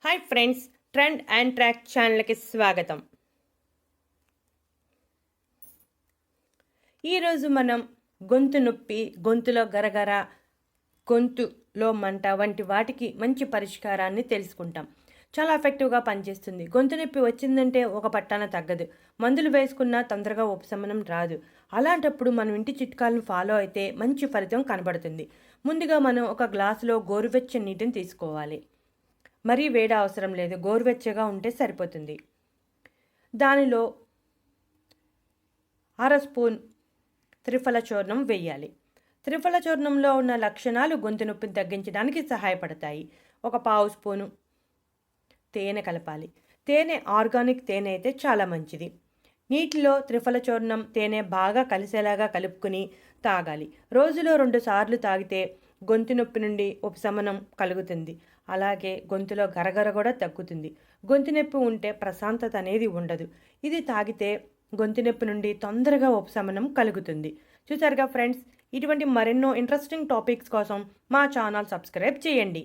Hi friends, trend and track ఛానల్కి స్వాగతం. ఈరోజు మనం గొంతు నొప్పి, గొంతులో గరగర, గొంతులో మంట వంటి వాటికి మంచి పరిష్కారాన్ని తెలుసుకుంటాం. చాలా ఎఫెక్టివ్గా పనిచేస్తుంది. గొంతు నొప్పి వచ్చిందంటే ఒక పట్టాన తగ్గదు. మందులు వేసుకున్నా తొందరగా ఉపశమనం రాదు. అలాంటప్పుడు మనం ఇంటి చిట్కాలను ఫాలో అయితే మంచి ఫలితం కనబడుతుంది. ముందుగా మనం ఒక గ్లాసులో గోరువెచ్చని నీటిని తీసుకోవాలి. మరీ వేడి అవసరం లేదు, గోరువెచ్చగా ఉంటే సరిపోతుంది. దానిలో అర స్పూన్ త్రిఫల చూర్ణం వేయాలి. త్రిఫల చూర్ణంలో ఉన్న లక్షణాలు గొంతు నొప్పిని తగ్గించడానికి సహాయపడతాయి. ఒక పావు స్పూను తేనె కలపాలి. తేనె ఆర్గానిక్ తేనె అయితే చాలా మంచిది. నీటిలో త్రిఫల చూర్ణం, తేనె బాగా కలిసేలాగా కలుపుకుని తాగాలి. రోజులో 2 సార్లు తాగితే గొంతు నొప్పి నుండి ఉపశమనం కలుగుతుంది. అలాగే గొంతులో గరగర కూడా తగ్గుతుంది. గొంతు నొప్పి ఉంటే ప్రశాంతత అనేది ఉండదు. ఇది తాగితే గొంతు నొప్పి నుండి తొందరగా ఉపశమనం కలుగుతుంది. చూసారుగా ఫ్రెండ్స్, ఇటువంటి మరెన్నో ఇంట్రెస్టింగ్ టాపిక్స్ కోసం మా ఛానల్ సబ్స్క్రైబ్ చేయండి.